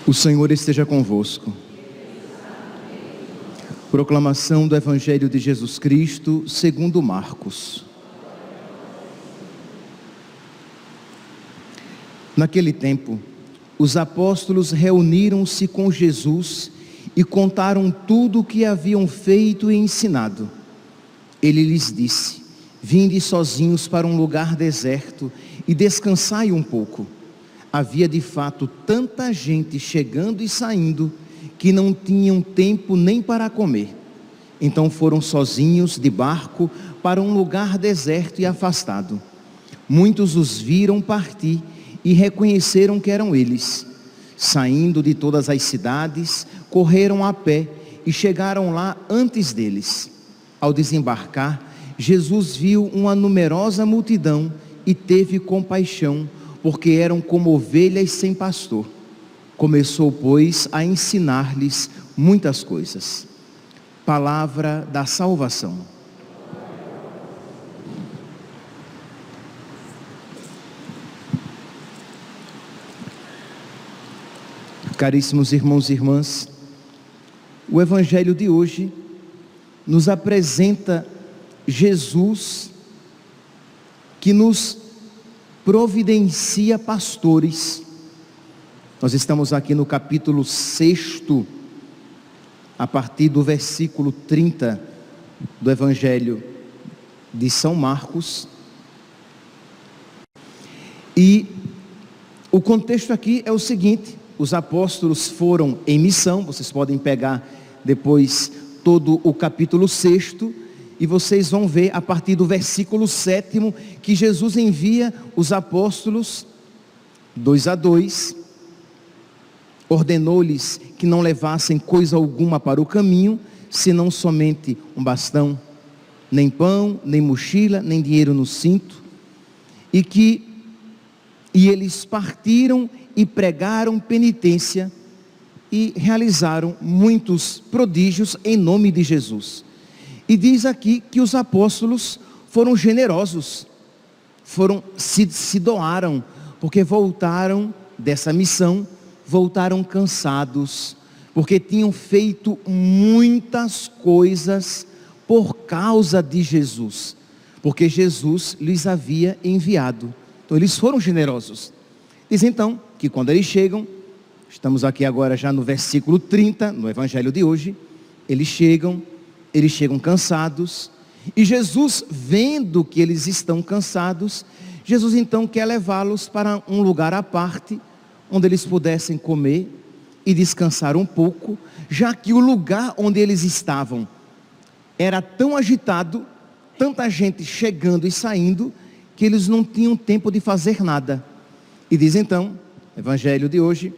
O Senhor esteja convosco. Proclamação do Evangelho de Jesus Cristo segundo Marcos. Naquele tempo, os apóstolos reuniram-se com Jesus e contaram tudo o que haviam feito e ensinado. Ele lhes disse: vinde sozinhos para um lugar deserto e descansai um pouco. Havia de fato tanta gente chegando e saindo que não tinham tempo nem para comer. Então foram sozinhos de barco para um lugar deserto e afastado. Muitos os viram partir e reconheceram que eram eles. Saindo de todas as cidades, correram a pé e chegaram lá antes deles. Ao desembarcar, Jesus viu uma numerosa multidão e teve compaixão, porque eram como ovelhas sem pastor. Começou, pois, a ensinar-lhes muitas coisas. Palavra da salvação. Caríssimos irmãos e irmãs, o Evangelho de hoje nos apresenta Jesus que nos providencia pastores. Nós estamos aqui no capítulo 6, a partir do versículo 30 do Evangelho de São Marcos. E o contexto aqui é o seguinte: os apóstolos foram em missão. Vocês podem pegar depois todo o capítulo 6 e vocês vão ver a partir do versículo 7 que Jesus envia os apóstolos 2 a 2, ordenou-lhes que não levassem coisa alguma para o caminho, senão somente um bastão, nem pão, nem mochila, nem dinheiro no cinto, e eles partiram e pregaram penitência e realizaram muitos prodígios em nome de Jesus. E diz aqui que os apóstolos foram generosos, se doaram, porque voltaram dessa missão, voltaram cansados, porque tinham feito muitas coisas por causa de Jesus, porque Jesus lhes havia enviado. Então eles foram generosos. Diz então que quando eles chegam, estamos aqui agora já no versículo 30, no Evangelho de hoje, eles chegam cansados, e Jesus, vendo que eles estão cansados, Jesus então quer levá-los para um lugar à parte, onde eles pudessem comer e descansar um pouco, já que o lugar onde eles estavam era tão agitado, tanta gente chegando e saindo, que eles não tinham tempo de fazer nada. E diz então, Evangelho de hoje,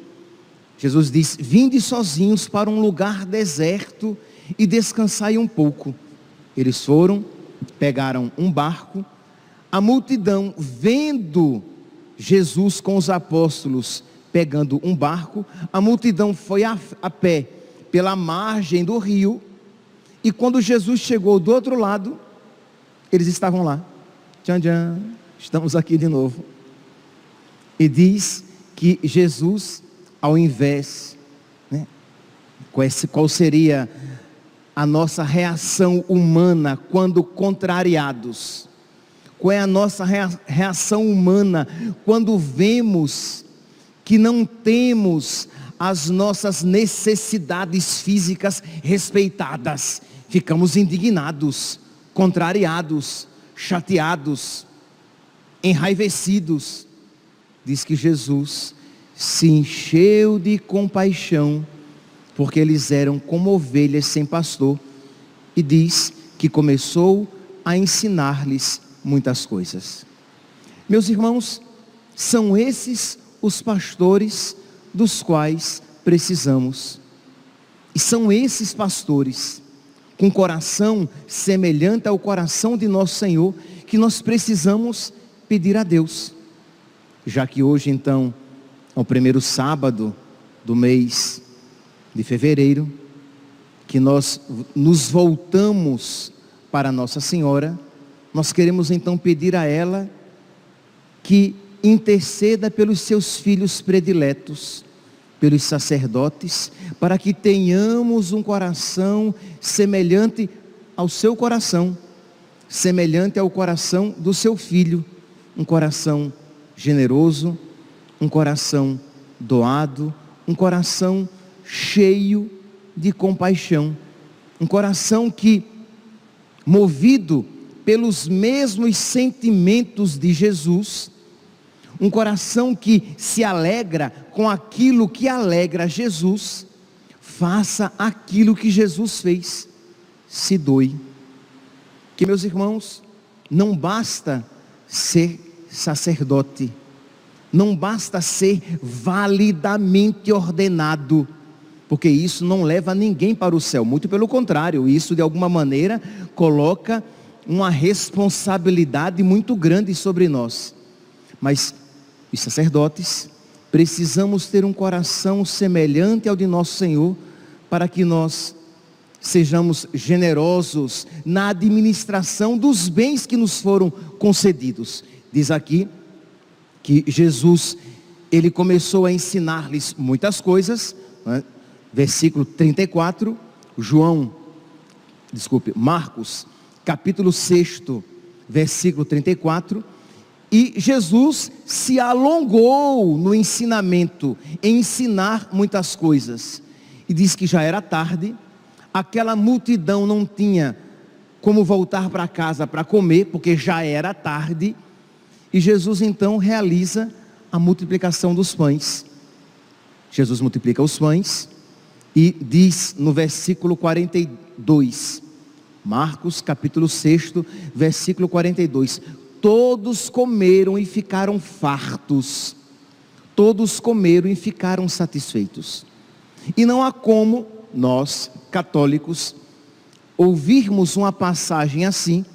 Jesus diz: vinde sozinhos para um lugar deserto e descansai um pouco. Eles foram, pegaram um barco. A multidão, vendo Jesus com os apóstolos pegando um barco, a multidão foi a pé pela margem do rio, e quando Jesus chegou do outro lado, eles estavam lá. Tchan, tchan, estamos aqui de novo. E diz que Jesus, ao invés, qual seria a nossa reação humana quando contrariados? Qual é a nossa reação humana quando vemos que não temos as nossas necessidades físicas respeitadas? Ficamos indignados, contrariados, chateados, enraivecidos. Diz que Jesus se encheu de compaixão, porque eles eram como ovelhas sem pastor, e diz que começou a ensinar-lhes muitas coisas. Meus irmãos, são esses os pastores dos quais precisamos, e são esses pastores, com coração semelhante ao coração de nosso Senhor, que nós precisamos pedir a Deus. Já que hoje então é o primeiro sábado do mês de fevereiro, que nós nos voltamos para Nossa Senhora, nós queremos então pedir a ela que interceda pelos seus filhos prediletos, pelos sacerdotes, para que tenhamos um coração semelhante ao seu coração, semelhante ao coração do seu filho, um coração generoso, um coração doado, um coração cheio de compaixão, um coração que, movido pelos mesmos sentimentos de Jesus, um coração que se alegra com aquilo que alegra Jesus, faça aquilo que Jesus fez, se doe. Que, meus irmãos, não basta ser sacerdote, não basta ser validamente ordenado, porque isso não leva ninguém para o céu, muito pelo contrário, isso de alguma maneira coloca uma responsabilidade muito grande sobre nós. Mas os sacerdotes precisamos ter um coração semelhante ao de nosso Senhor, para que nós sejamos generosos na administração dos bens que nos foram concedidos. Diz aqui que Jesus, ele começou a ensinar-lhes muitas coisas, né? Versículo 34, Marcos, capítulo 6, versículo 34, e Jesus se alongou no ensinamento, em ensinar muitas coisas, e diz que já era tarde, aquela multidão não tinha como voltar para casa para comer, porque já era tarde, e Jesus então realiza a multiplicação dos pães. Jesus multiplica os pães, e diz no versículo 42, Marcos capítulo 6, versículo 42, todos comeram e ficaram fartos, todos comeram e ficaram satisfeitos. E não há como nós, católicos, ouvirmos uma passagem assim,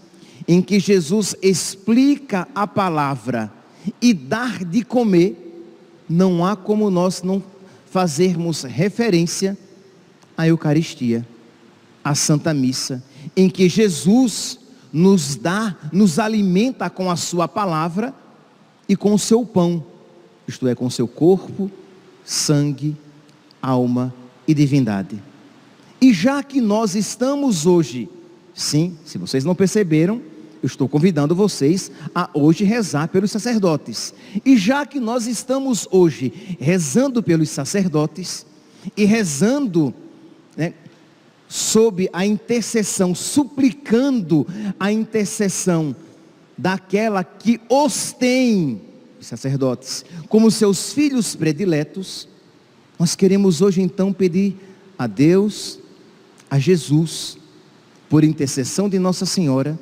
em que Jesus explica a palavra e dar de comer, não há como nós não fazermos referência à Eucaristia, à Santa Missa, em que Jesus nos alimenta com a sua palavra e com o seu pão, isto é, com o seu corpo, sangue, alma e divindade. E já que nós estamos hoje, sim, se vocês não perceberam, eu estou convidando vocês a hoje rezar pelos sacerdotes. E já que nós estamos hoje rezando pelos sacerdotes e rezando, né, sob a intercessão, suplicando a intercessão daquela que os tem, os sacerdotes, como seus filhos prediletos, nós queremos hoje então pedir a Deus, a Jesus, por intercessão de Nossa Senhora,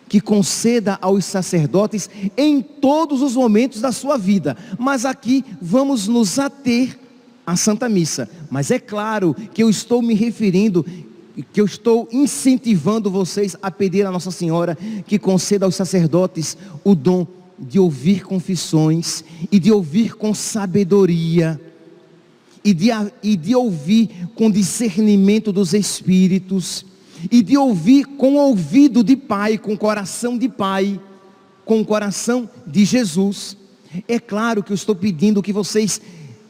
que conceda aos sacerdotes em todos os momentos da sua vida. Mas aqui vamos nos ater à Santa Missa. Mas é claro que eu estou me referindo, que eu estou incentivando vocês a pedir a Nossa Senhora que conceda aos sacerdotes o dom de ouvir confissões e de ouvir com sabedoria e de ouvir com discernimento dos Espíritos, e de ouvir com ouvido de pai, com coração de pai, com o coração de Jesus. É claro que eu estou pedindo que vocês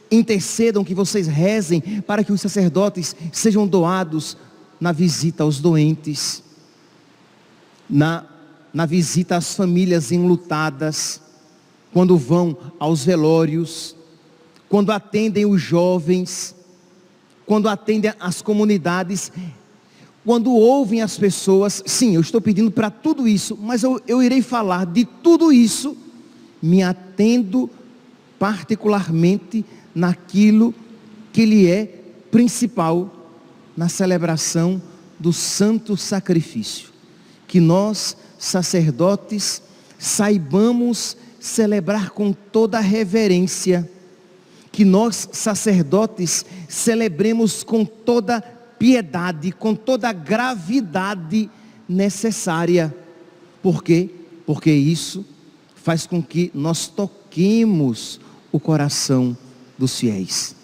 intercedam, que vocês rezem, para que os sacerdotes sejam doados na visita aos doentes, na visita às famílias enlutadas, quando vão aos velórios, quando atendem os jovens, quando atendem as comunidades, quando ouvem as pessoas. Sim, eu estou pedindo para tudo isso, mas eu irei falar de tudo isso, me atendo particularmente naquilo que lhe é principal, na celebração do santo sacrifício. Que nós, sacerdotes, saibamos celebrar com toda reverência, que nós, sacerdotes, celebremos com toda piedade, com toda a gravidade necessária. Por quê? Porque isso faz com que nós toquemos o coração dos fiéis.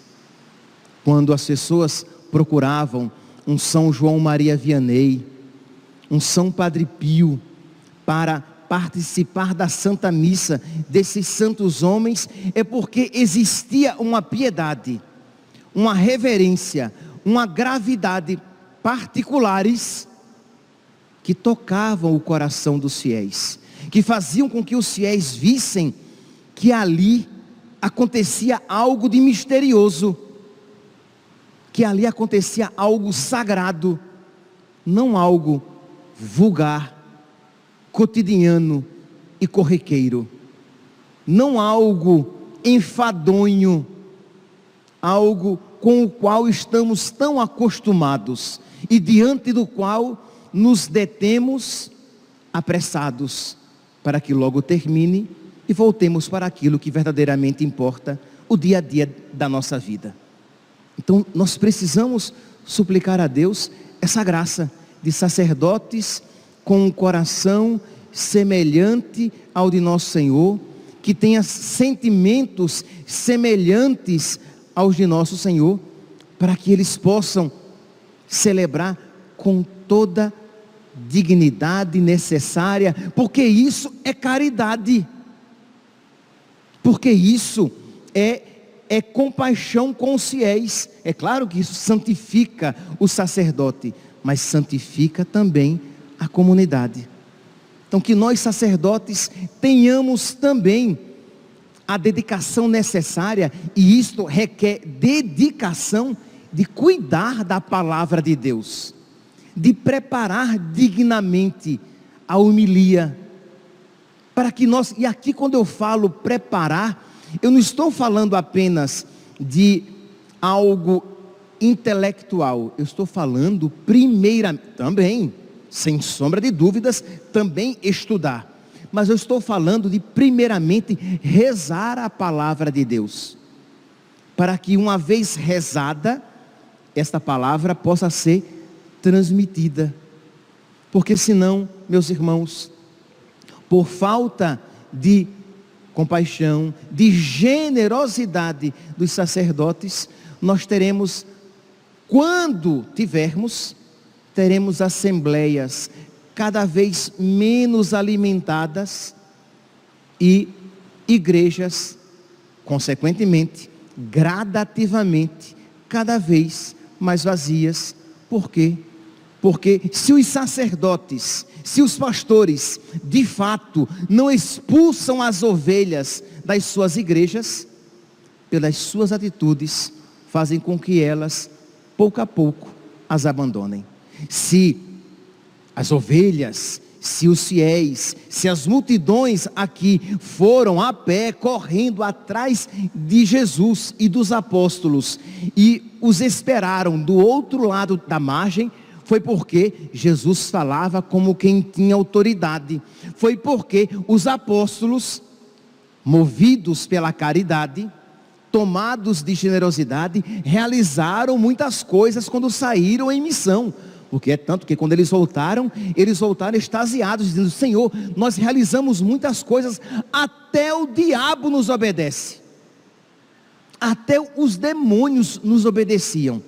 Quando as pessoas procuravam um São João Maria Vianney, um São Padre Pio, para participar da Santa Missa desses santos homens, é porque existia uma piedade, uma reverência, uma gravidade particulares que tocavam o coração dos fiéis, que faziam com que os fiéis vissem que ali acontecia algo de misterioso, que ali acontecia algo sagrado, não algo vulgar, cotidiano e corriqueiro, não algo enfadonho, algo com o qual estamos tão acostumados e diante do qual nos detemos apressados para que logo termine e voltemos para aquilo que verdadeiramente importa, o dia a dia da nossa vida. Então nós precisamos suplicar a Deus essa graça de sacerdotes com um coração semelhante ao de nosso Senhor, que tenha sentimentos semelhantes aos de nosso Senhor, para que eles possam celebrar com toda dignidade necessária, porque isso é caridade, porque isso é compaixão com os fiéis. É claro que isso santifica o sacerdote, mas santifica também a comunidade. Então que nós sacerdotes tenhamos também a dedicação necessária, e isto requer dedicação de cuidar da palavra de Deus, de preparar dignamente a homilia, para que nós, e aqui quando eu falo preparar, eu não estou falando apenas de algo intelectual, eu estou falando primeiramente, também, sem sombra de dúvidas, também estudar, mas eu estou falando de primeiramente rezar a palavra de Deus, para que uma vez rezada, esta palavra possa ser transmitida, porque senão, meus irmãos, por falta de compaixão, de generosidade dos sacerdotes, nós teremos, quando tivermos, teremos assembleias cada vez menos alimentadas e igrejas, consequentemente, gradativamente, cada vez mais vazias. Por quê? Porque se os sacerdotes, se os pastores, de fato, não expulsam as ovelhas das suas igrejas, pelas suas atitudes, fazem com que elas, pouco a pouco, as abandonem. Se as ovelhas, se os fiéis, se as multidões aqui foram a pé, correndo atrás de Jesus e dos apóstolos, e os esperaram do outro lado da margem, foi porque Jesus falava como quem tinha autoridade, foi porque os apóstolos, movidos pela caridade, tomados de generosidade, realizaram muitas coisas quando saíram em missão. Porque é tanto que quando eles voltaram extasiados, dizendo: Senhor, nós realizamos muitas coisas, até o diabo nos obedece, até os demônios nos obedeciam.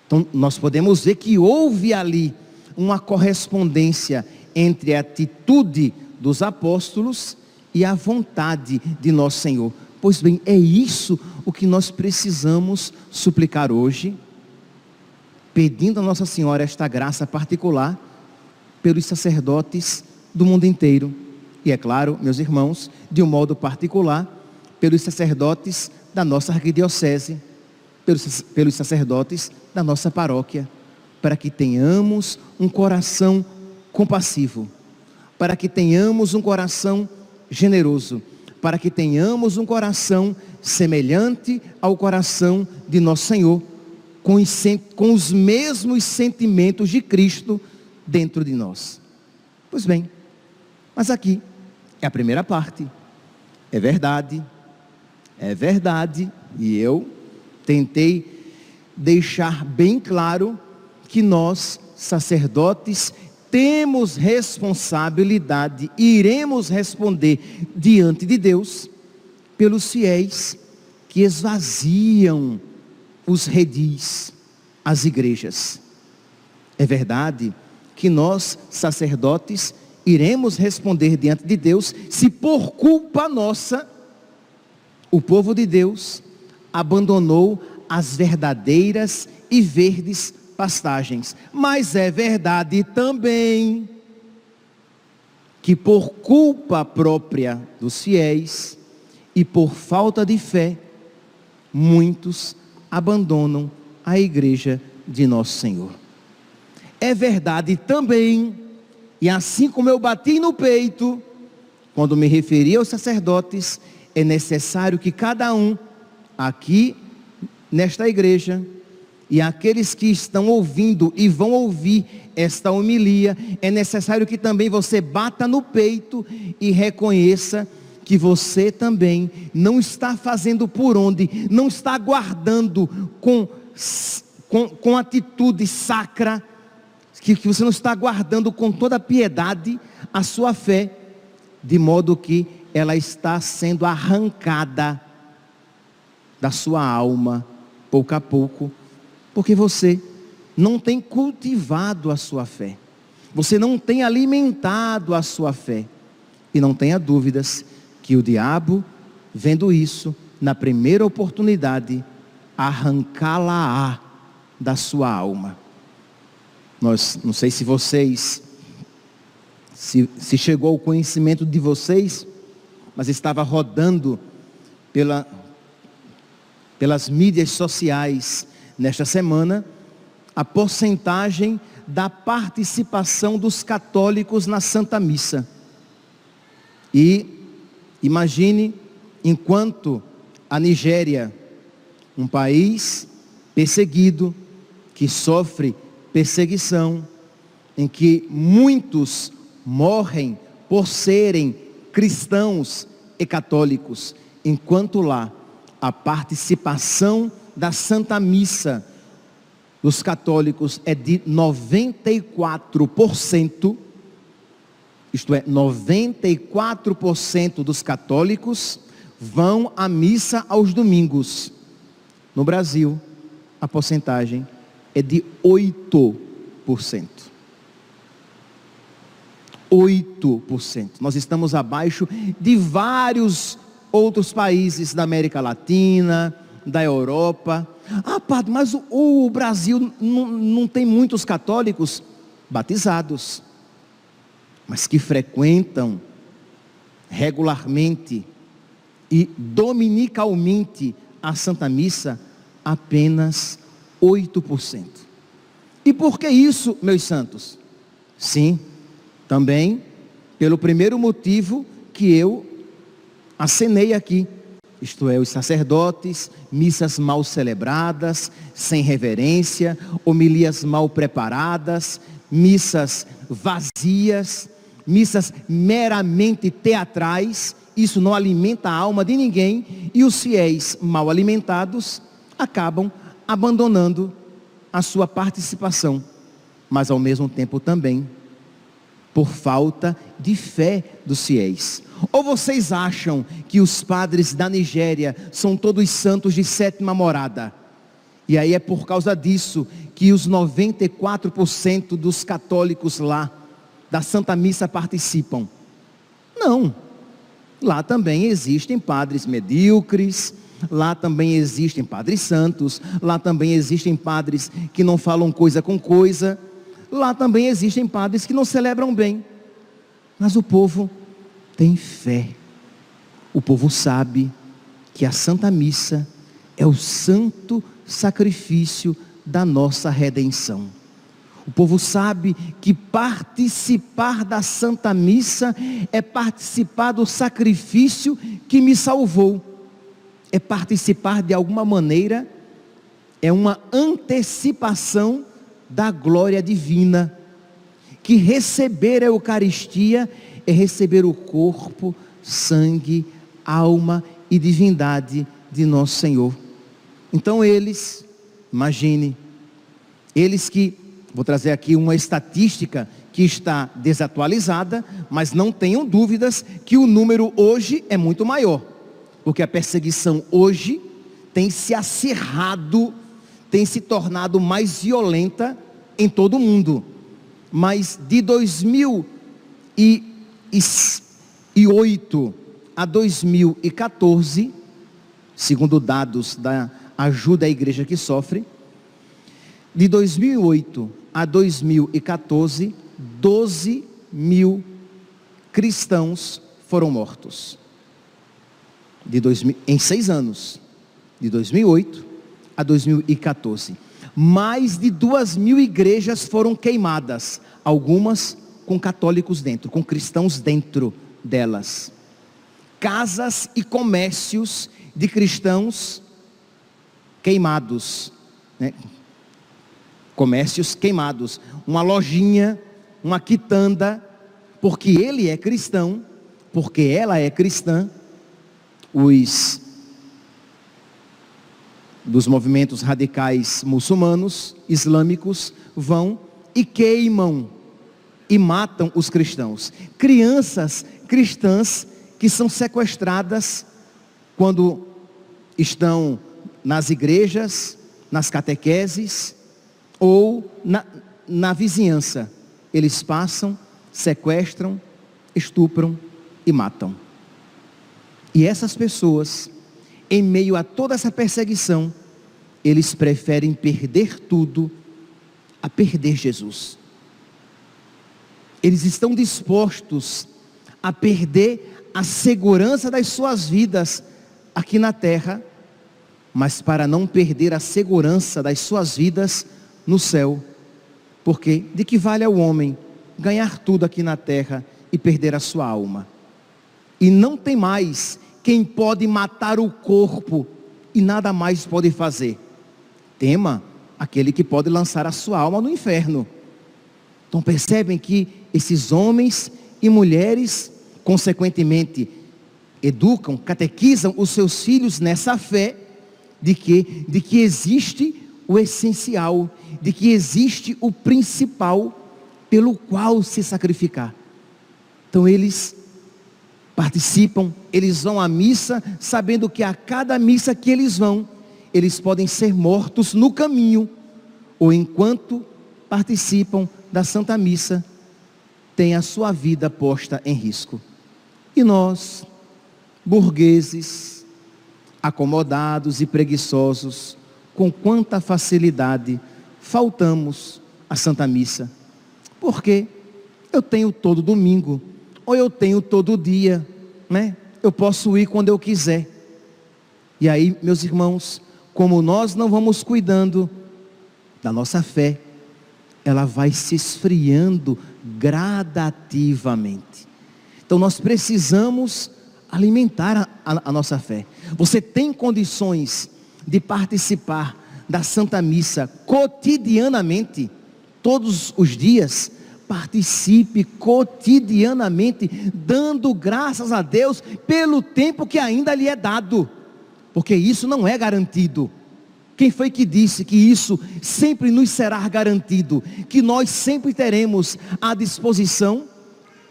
Então nós podemos ver que houve ali uma correspondência entre a atitude dos apóstolos e a vontade de nosso Senhor. Pois bem, é isso o que nós precisamos suplicar hoje, pedindo a Nossa Senhora esta graça particular pelos sacerdotes do mundo inteiro. E é claro, meus irmãos, de um modo particular, pelos sacerdotes da nossa arquidiocese, pelos sacerdotes da nossa paróquia, para que tenhamos um coração compassivo, para que tenhamos um coração generoso, para que tenhamos um coração semelhante ao coração de nosso Senhor, com os mesmos sentimentos de Cristo dentro de nós. Pois bem, mas aqui é a primeira parte. É verdade, e eu tentei deixar bem claro que nós, sacerdotes, temos responsabilidade e iremos responder diante de Deus pelos fiéis que esvaziam os redis, as igrejas. É verdade que nós, sacerdotes, iremos responder diante de Deus se por culpa nossa o povo de Deus abandonou as verdadeiras e verdes pastagens. Mas é verdade também que por culpa própria dos fiéis e por falta de fé, muitos abandonam a igreja de nosso Senhor. É verdade também, e assim como eu bati no peito, quando me referi aos sacerdotes, é necessário que cada um aqui nesta igreja e aqueles que estão ouvindo e vão ouvir esta homilia, é necessário que também você bata no peito e reconheça que você também não está fazendo por onde, não está guardando com atitude sacra, que você não está guardando com toda a piedade a sua fé, de modo que ela está sendo arrancada da sua alma, pouco a pouco, porque você não tem cultivado a sua fé, você não tem alimentado a sua fé, e não tenha dúvidas que o diabo, vendo isso, na primeira oportunidade, arrancá-la-á da sua alma. Não sei se vocês, se chegou ao conhecimento de vocês, mas estava rodando pelas mídias sociais nesta semana, a porcentagem da participação dos católicos na Santa Missa. E imagine, enquanto a Nigéria, um país perseguido, que sofre perseguição, em que muitos morrem por serem cristãos e católicos, enquanto lá a participação da Santa Missa dos católicos é de 94%, isto é, 94% dos católicos vão à missa aos domingos. No Brasil, a porcentagem é de 8%. 8%. Nós estamos abaixo de vários outros países da América Latina, da Europa. Ah, padre, mas o Brasil não tem muitos católicos batizados, mas que frequentam regularmente e dominicalmente a Santa Missa, apenas 8%. E por que isso, meus santos? Sim, também pelo primeiro motivo que eu acenei aqui, isto é, os sacerdotes, missas mal celebradas, sem reverência, homilias mal preparadas, missas vazias, missas meramente teatrais. Isso não alimenta a alma de ninguém, e os fiéis mal alimentados acabam abandonando a sua participação, mas ao mesmo tempo também por falta de fé dos fiéis. Ou vocês acham que os padres da Nigéria são todos santos de sétima morada? E aí é por causa disso que os 94% dos católicos lá da Santa Missa participam? Não. Lá também existem padres medíocres, lá também existem padres santos, lá também existem padres que não falam coisa com coisa, lá também existem padres que não celebram bem. Mas o povo tem fé. O povo sabe que a Santa Missa é o santo sacrifício da nossa redenção. O povo sabe que participar da Santa Missa é participar do sacrifício que me salvou. É participar de alguma maneira, é uma antecipação da glória divina. Que receber a Eucaristia é receber o corpo, sangue, alma e divindade de nosso Senhor. Então eles, imagine, eles que, vou trazer aqui uma estatística que está desatualizada, mas não tenham dúvidas que o número hoje é muito maior, porque a perseguição hoje tem se acirrado, tem se tornado mais violenta em todo o mundo. Mas de 2008 a 2014, segundo dados da ajuda a igreja que sofre. De 2008 a 2014, 12 mil cristãos foram mortos. Em 6 anos, de 2008 a 2014. Mais de 2.000 igrejas foram queimadas, algumas com católicos dentro, com cristãos dentro delas. Casas e comércios de cristãos queimados, né? Comércios queimados, uma lojinha, uma quitanda, porque ele é cristão, porque ela é cristã. Os dos movimentos radicais muçulmanos, islâmicos, vão e queimam e matam os cristãos. Crianças cristãs que são sequestradas quando estão nas igrejas, nas catequeses ou na vizinhança. Eles passam, sequestram, estupram e matam. E essas pessoas, em meio a toda essa perseguição, eles preferem perder tudo a perder Jesus. Eles estão dispostos a perder a segurança das suas vidas aqui na terra, mas para não perder a segurança das suas vidas no céu. Porque de que vale ao homem ganhar tudo aqui na terra e perder a sua alma? E não tem mais quem pode matar o corpo e nada mais pode fazer. Tema aquele que pode lançar a sua alma no inferno. Então percebem que esses homens e mulheres, consequentemente, educam, catequizam os seus filhos nessa fé de que existe o essencial, de que existe o principal pelo qual se sacrificar. Então eles participam, eles vão à missa, sabendo que a cada missa que eles vão, eles podem ser mortos no caminho, ou enquanto participam da Santa Missa, têm a sua vida posta em risco. E nós, burgueses, acomodados e preguiçosos, com quanta facilidade faltamos à Santa Missa? Porque eu tenho todo domingo, ou eu tenho todo dia, né? Eu posso ir quando eu quiser. E aí, meus irmãos, como nós não vamos cuidando da nossa fé, ela vai se esfriando gradativamente. Então nós precisamos alimentar a nossa fé. Você tem condições de participar da Santa Missa cotidianamente, todos os dias? Participe cotidianamente, dando graças a Deus pelo tempo que ainda lhe é dado, porque isso não é garantido. Quem foi que disse que isso sempre nos será garantido? Que nós sempre teremos à disposição,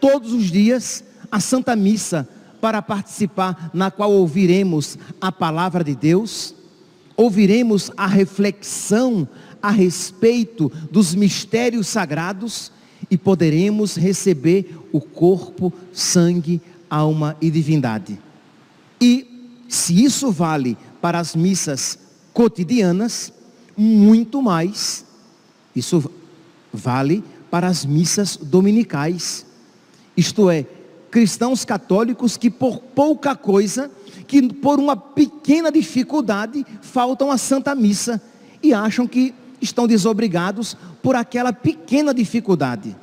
todos os dias, a Santa Missa, para participar, na qual ouviremos a palavra de Deus, ouviremos a reflexão a respeito dos mistérios sagrados, e poderemos receber o corpo, sangue, alma e divindade. E se isso vale para as missas cotidianas, muito mais isso vale para as missas dominicais. Isto é, cristãos católicos que por pouca coisa, que por uma pequena dificuldade, faltam à Santa Missa e acham que estão desobrigados por aquela pequena dificuldade.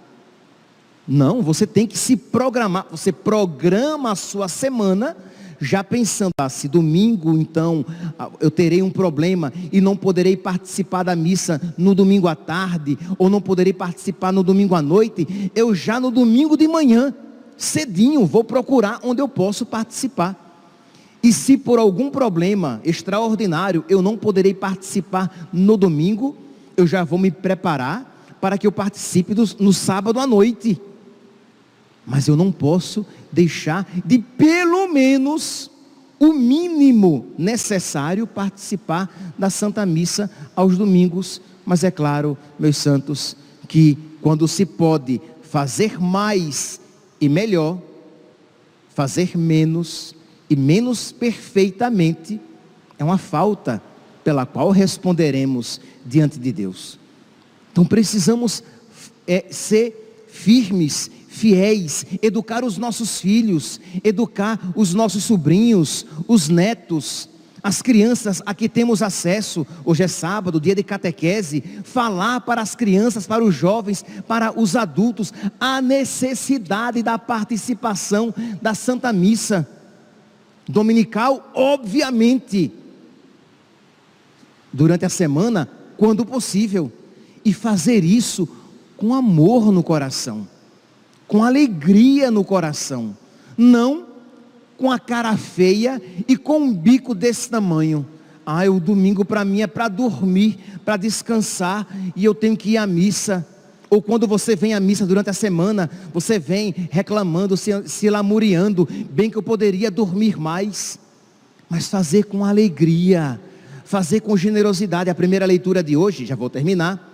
Não, você tem que se programar. Você programa a sua semana já pensando, se domingo então eu terei um problema e não poderei participar da missa no domingo à tarde, ou não poderei participar no domingo à noite, eu já no domingo de manhã, cedinho, vou procurar onde eu posso participar. E se por algum problema extraordinário eu não poderei participar no domingo, eu já vou me preparar para que eu participe no sábado à noite. Mas eu não posso deixar de pelo menos o mínimo necessário participar da Santa Missa aos domingos. Mas é claro, meus santos, que quando se pode fazer mais e melhor, fazer menos e menos perfeitamente, é uma falta pela qual responderemos diante de Deus. Então precisamos ser firmes, fiéis, educar os nossos filhos, educar os nossos sobrinhos, os netos, as crianças a que temos acesso. Hoje é sábado, dia de catequese. Falar para as crianças, para os jovens, para os adultos, a necessidade da participação da Santa Missa dominical, obviamente, durante a semana, quando possível, e fazer isso com amor no coração, com alegria no coração, não com a cara feia e com um bico desse tamanho. O domingo para mim é para dormir, para descansar, e eu tenho que ir à missa. Ou quando você vem à missa durante a semana, você vem reclamando, se lamuriando, bem que eu poderia dormir mais. Mas fazer com alegria, fazer com generosidade. A primeira leitura de hoje, já vou terminar,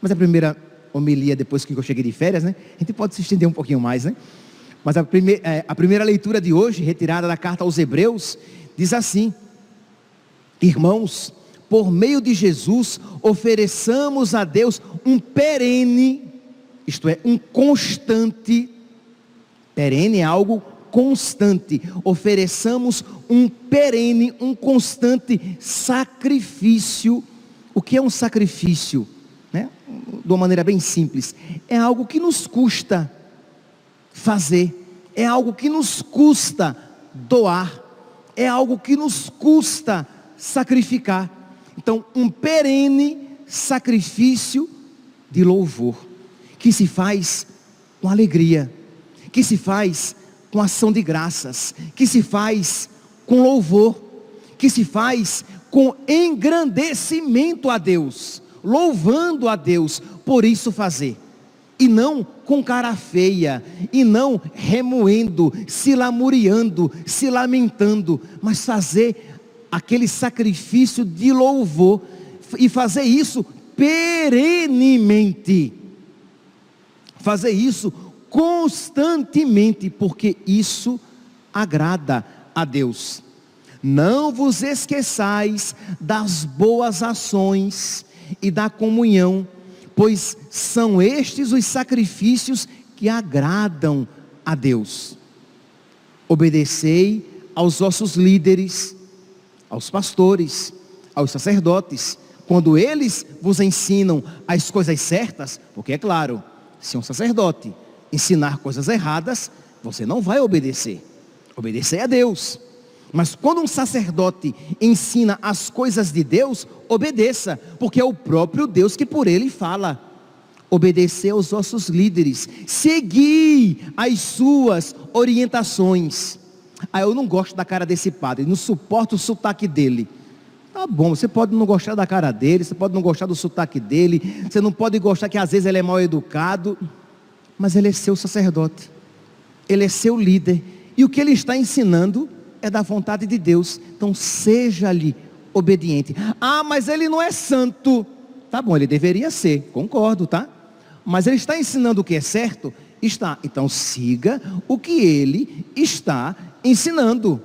mas a primeira homilia depois que eu cheguei de férias, né? A gente pode se estender um pouquinho mais, né? Mas a primeira leitura de hoje, retirada da carta aos Hebreus, diz assim: irmãos, por meio de Jesus, ofereçamos a Deus um perene, isto é, um constante, perene é algo constante, ofereçamos um perene, um constante sacrifício. O que é um sacrifício? De uma maneira bem simples, é algo que nos custa fazer, é algo que nos custa doar, é algo que nos custa sacrificar. Então, um perene sacrifício de louvor, que se faz com alegria, que se faz com ação de graças, que se faz com louvor, que se faz com engrandecimento a Deus, louvando a Deus por isso fazer, e não com cara feia, e não remoendo, se lamuriando, se lamentando, mas fazer aquele sacrifício de louvor, e fazer isso perenemente, fazer isso constantemente, porque isso agrada a Deus. Não vos esqueçais das boas ações e da comunhão, pois são estes os sacrifícios que agradam a Deus. Obedecei aos vossos líderes, aos pastores, aos sacerdotes, quando eles vos ensinam as coisas certas, porque é claro, se um sacerdote ensinar coisas erradas, você não vai obedecer. Obedecer a Deus. Mas quando um sacerdote ensina as coisas de Deus, obedeça, porque é o próprio Deus que por ele fala. Obedecer aos vossos líderes, seguir as suas orientações. Eu não gosto da cara desse padre, não suporto o sotaque dele. Tá bom, você pode não gostar da cara dele, você pode não gostar do sotaque dele, você não pode gostar que às vezes ele é mal educado, mas ele é seu sacerdote, ele é seu líder, e o que ele está ensinando é da vontade de Deus. Então seja-lhe obediente. Mas ele não é santo. Tá bom, ele deveria ser, concordo, tá? Mas ele está ensinando o que é certo? Está. Então siga o que ele está ensinando.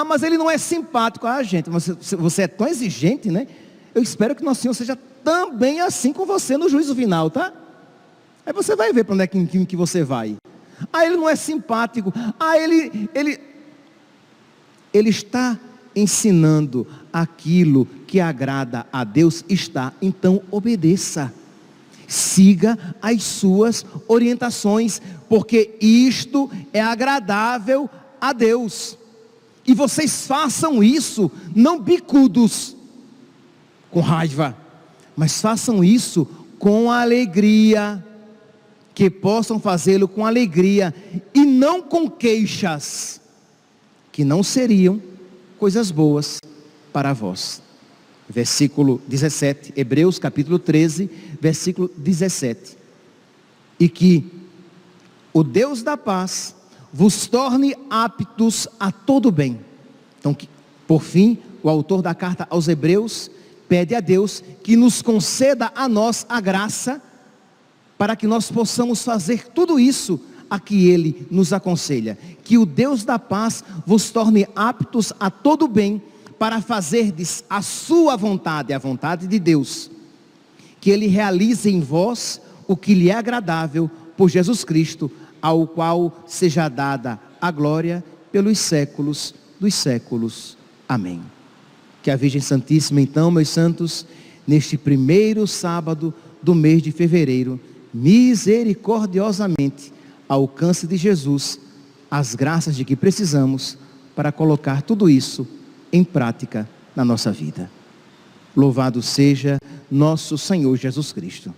Mas ele não é simpático. Gente, você é tão exigente, né? Eu espero que Nosso Senhor seja também assim com você no juízo final, tá? Aí você vai ver para onde é que você vai. Ele não é simpático. Ele está ensinando aquilo que agrada a Deus. Então obedeça. Siga as suas orientações, porque isto é agradável a Deus. E vocês façam isso, não bicudos, com raiva, mas façam isso com alegria. Que possam fazê-lo com alegria e não com queixas, que não seriam coisas boas para vós. Versículo 17, Hebreus capítulo 13, versículo 17. E que o Deus da paz vos torne aptos a todo bem. Então, por fim, o autor da carta aos Hebreus pede a Deus que nos conceda a nós a graça, para que nós possamos fazer tudo isso a que Ele nos aconselha. Que o Deus da paz vos torne aptos a todo bem, para fazerdes a sua vontade, a vontade de Deus, que Ele realize em vós o que lhe é agradável por Jesus Cristo, ao qual seja dada a glória pelos séculos dos séculos. Amém. Que a Virgem Santíssima, então, meus santos, neste primeiro sábado do mês de fevereiro, misericordiosamente alcance de Jesus as graças de que precisamos para colocar tudo isso em prática na nossa vida. Louvado seja nosso Senhor Jesus Cristo.